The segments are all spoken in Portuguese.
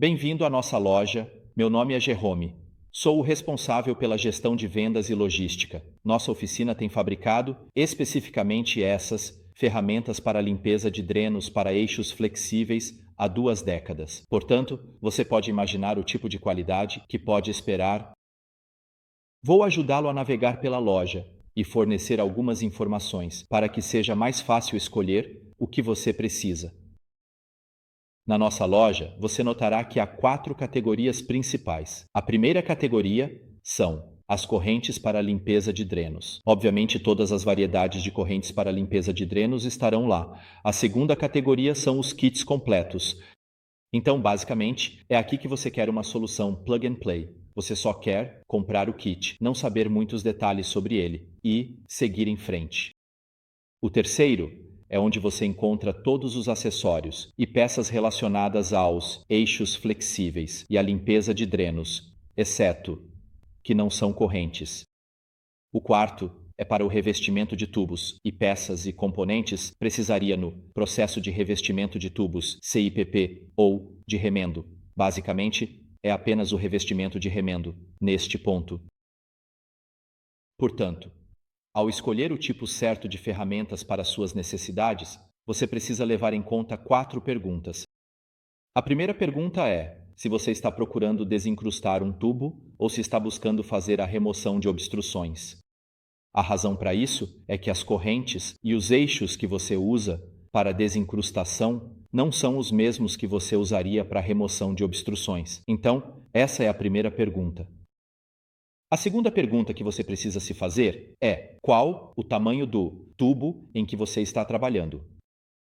Bem-vindo à nossa loja. Meu nome é Jerome. Sou o responsável pela gestão de vendas e logística. Nossa oficina tem fabricado especificamente essas ferramentas para limpeza de drenos para eixos flexíveis há 2 décadas. Portanto, você pode imaginar o tipo de qualidade que pode esperar. Vou ajudá-lo a navegar pela loja e fornecer algumas informações para que seja mais fácil escolher o que você precisa. Na nossa loja, você notará que há 4 categorias principais. A primeira categoria são as correntes para limpeza de drenos. Obviamente, todas as variedades de correntes para limpeza de drenos estarão lá. A segunda categoria são os kits completos. Então, basicamente, é aqui que você quer uma solução plug and play. Você só quer comprar o kit, não saber muitos detalhes sobre ele e seguir em frente. O terceiro é onde você encontra todos os acessórios e peças relacionadas aos eixos flexíveis e à limpeza de drenos, exceto que não são correntes. O quarto é para o revestimento de tubos e peças e componentes precisaria no processo de revestimento de tubos, CIPP, ou de remendo. Basicamente, é apenas o revestimento de remendo, neste ponto. Portanto, ao escolher o tipo certo de ferramentas para suas necessidades, você precisa levar em conta 4 perguntas. A primeira pergunta é se você está procurando desincrustar um tubo ou se está buscando fazer a remoção de obstruções. A razão para isso é que as correntes e os eixos que você usa para desincrustação não são os mesmos que você usaria para remoção de obstruções. Então, essa é a primeira pergunta. A segunda pergunta que você precisa se fazer é: qual o tamanho do tubo em que você está trabalhando?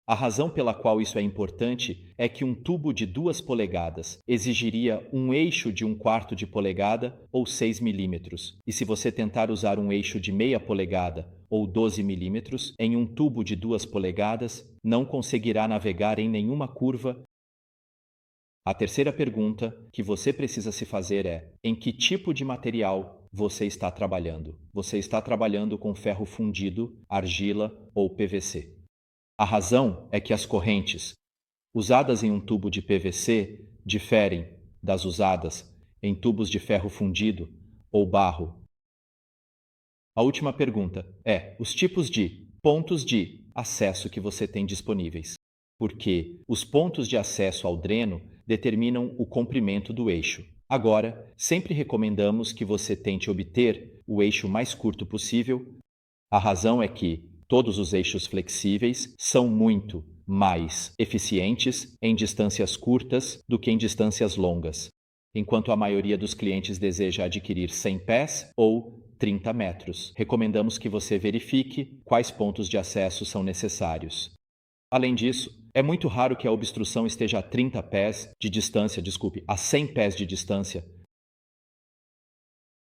A razão pela qual isso é importante é que um tubo de 2 polegadas exigiria um eixo de 1/4 de polegada ou 6 milímetros. E se você tentar usar um eixo de meia polegada ou 12 milímetros em um tubo de 2 polegadas, não conseguirá navegar em nenhuma curva. A terceira pergunta que você precisa se fazer é: em que tipo de material você está trabalhando? Você está trabalhando com ferro fundido, argila ou PVC? A razão é que as correntes usadas em um tubo de PVC diferem das usadas em tubos de ferro fundido ou barro. A última pergunta é: os tipos de pontos de acesso que você tem disponíveis. Porque os pontos de acesso ao dreno determinam o comprimento do eixo. Agora, sempre recomendamos que você tente obter o eixo mais curto possível. A razão é que todos os eixos flexíveis são muito mais eficientes em distâncias curtas do que em distâncias longas, enquanto a maioria dos clientes deseja adquirir 100 pés ou 30 metros. Recomendamos que você verifique quais pontos de acesso são necessários. Além disso, é muito raro que a obstrução esteja a 30 pés de distância, a 100 pés de distância.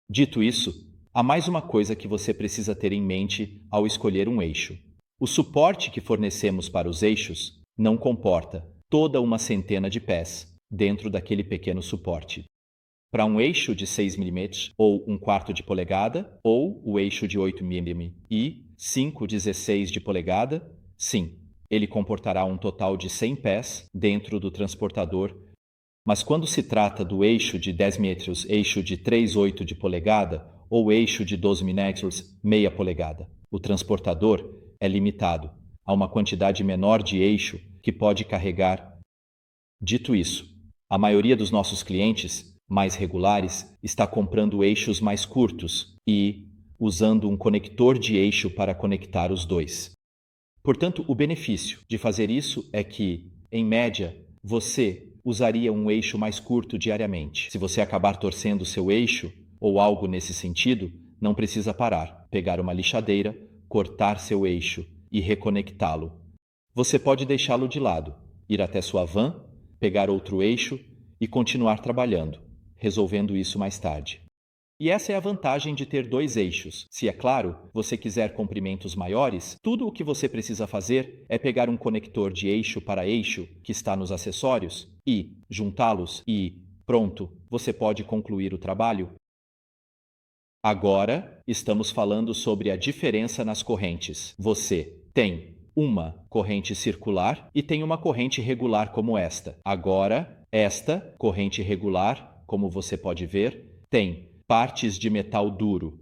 Dito isso, há mais uma coisa que você precisa ter em mente ao escolher um eixo. O suporte que fornecemos para os eixos não comporta toda uma centena de pés dentro daquele pequeno suporte. Para um eixo de 6 mm ou 1/4 de polegada, ou o eixo de 8 mm e 5/16 de polegada, sim, ele comportará um total de 100 pés dentro do transportador. Mas quando se trata do eixo de 10 metros, eixo de 3/8 de polegada ou eixo de 12 metros, meia polegada, o transportador é limitado a uma quantidade menor de eixo que pode carregar. Dito isso, a maioria dos nossos clientes mais regulares está comprando eixos mais curtos e usando um conector de eixo para conectar os dois. Portanto, o benefício de fazer isso é que, em média, você usaria um eixo mais curto diariamente. Se você acabar torcendo seu eixo ou algo nesse sentido, não precisa parar, pegar uma lixadeira, cortar seu eixo e reconectá-lo. Você pode deixá-lo de lado, ir até sua van, pegar outro eixo e continuar trabalhando, resolvendo isso mais tarde. E essa é a vantagem de ter 2 eixos. Se, é claro, você quiser comprimentos maiores, tudo o que você precisa fazer é pegar um conector de eixo para eixo que está nos acessórios e juntá-los e, pronto, você pode concluir o trabalho. Agora, estamos falando sobre a diferença nas correntes. Você tem uma corrente circular e tem uma corrente regular como esta. Agora, Esta corrente regular, como você pode ver, tem partes de metal duro.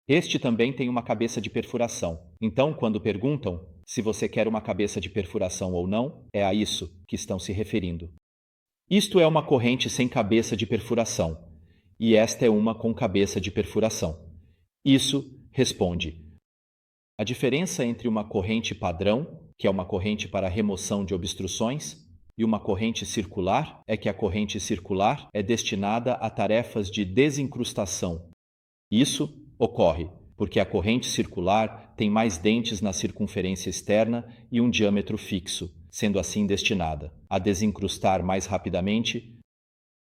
Este também tem uma cabeça de perfuração. Então, quando perguntam se você quer uma cabeça de perfuração ou não, é a isso que estão se referindo. Isto é uma corrente sem cabeça de perfuração, e esta é uma com cabeça de perfuração. Isso responde. A diferença entre uma corrente padrão, que é uma corrente para remoção de obstruções, e uma corrente circular é que a corrente circular é destinada a tarefas de desincrustação. Isso ocorre porque a corrente circular tem mais dentes na circunferência externa e um diâmetro fixo, sendo assim destinada a desincrustar mais rapidamente.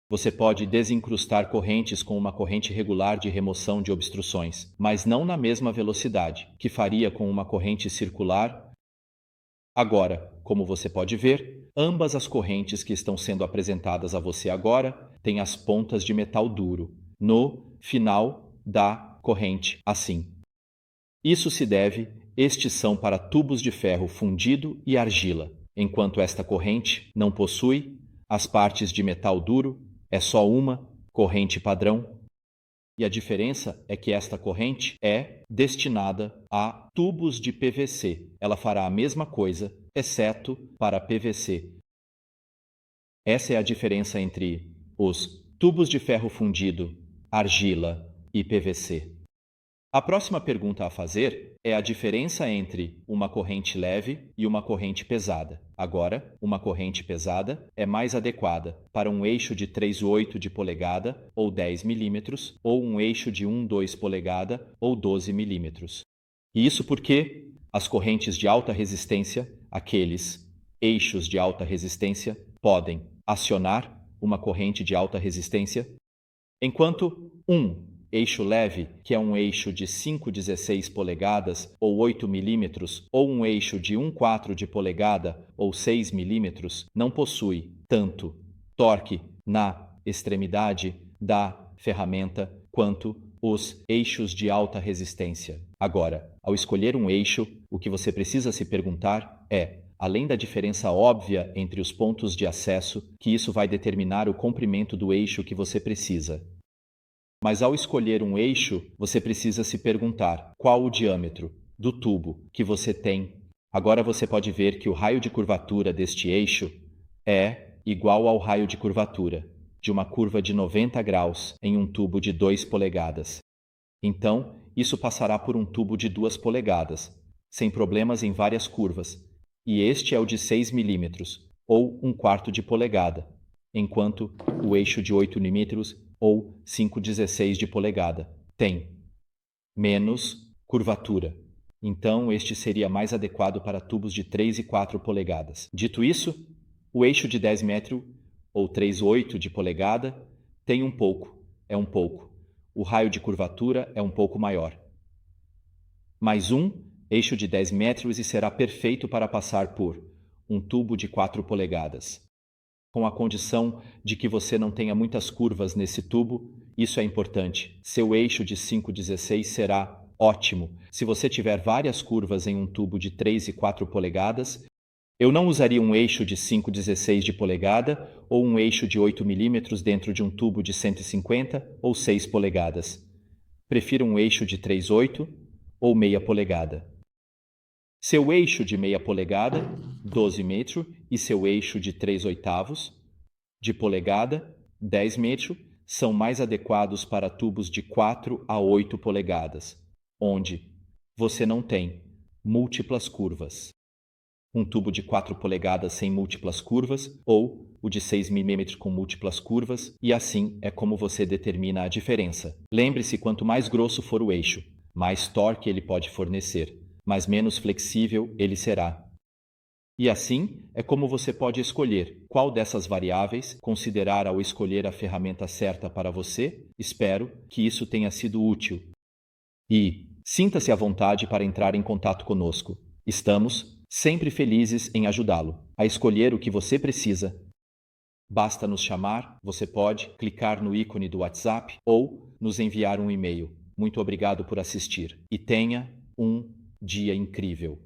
Você pode desincrustar correntes com uma corrente regular de remoção de obstruções, mas não na mesma velocidade que faria com uma corrente circular. Agora, como você pode ver, ambas as correntes que estão sendo apresentadas a você agora têm as pontas de metal duro no final da corrente, assim. Isso se deve, estes são para tubos de ferro fundido e argila, enquanto esta corrente não possui as partes de metal duro, é só uma corrente padrão. E a diferença é que esta corrente é destinada a tubos de PVC. Ela fará a mesma coisa, exceto para PVC. Essa é a diferença entre os tubos de ferro fundido, argila e PVC. A próxima pergunta a fazer é a diferença entre uma corrente leve e uma corrente pesada. Agora, uma corrente pesada é mais adequada para um eixo de 3/8 de polegada ou 10 milímetros ou um eixo de 1/2 polegada ou 12 milímetros. E isso porque as correntes de alta resistência, aqueles eixos de alta resistência, podem acionar uma corrente de alta resistência, enquanto um eixo leve, que é um eixo de 5/16 polegadas ou 8 milímetros, ou um eixo de 1/4 de polegada ou 6 milímetros, não possui tanto torque na extremidade da ferramenta quanto os eixos de alta resistência. Agora, ao escolher um eixo, o que você precisa se perguntar é, além da diferença óbvia entre os pontos de acesso, que isso vai determinar o comprimento do eixo que você precisa. Mas ao escolher um eixo, você precisa se perguntar qual o diâmetro do tubo que você tem. Agora você pode ver que o raio de curvatura deste eixo é igual ao raio de curvatura de uma curva de 90 graus em um tubo de 2 polegadas. Então, isso passará por um tubo de 2 polegadas, sem problemas em várias curvas, e este é o de 6 milímetros, ou 1/4 de polegada, enquanto o eixo de 8 milímetros ou 5/16 de polegada tem menos curvatura. Então, este seria mais adequado para tubos de 3 e 4 polegadas. Dito isso, o eixo de 10 metros ou 3/8 de polegada tem um pouco. O raio de curvatura é um pouco maior. Mais um eixo de 10 metros e será perfeito para passar por um tubo de 4 polegadas. Com a condição de que você não tenha muitas curvas nesse tubo, isso é importante. Seu eixo de 5/16 será ótimo. Se você tiver várias curvas em um tubo de 3 e 4 polegadas, eu não usaria um eixo de 5/16 de polegada ou um eixo de 8 milímetros dentro de um tubo de 150 ou 6 polegadas. Prefiro um eixo de 3/8 ou meia polegada. Seu eixo de meia polegada, 12 metros, e seu eixo de 3/8 de polegada, 10 metros, são mais adequados para tubos de 4 a 8 polegadas, onde você não tem múltiplas curvas. Um tubo de 4 polegadas sem múltiplas curvas ou o de 6 milímetros com múltiplas curvas, e assim é como você determina a diferença. Lembre-se, quanto mais grosso for o eixo, mais torque ele pode fornecer, mas menos flexível ele será. E assim é como você pode escolher qual dessas variáveis considerar ao escolher a ferramenta certa para você. Espero que isso tenha sido útil. E sinta-se à vontade para entrar em contato conosco. Estamos sempre felizes em ajudá-lo a escolher o que você precisa. Basta nos chamar, você pode clicar no ícone do WhatsApp ou nos enviar um e-mail. Muito obrigado por assistir e tenha um dia incrível.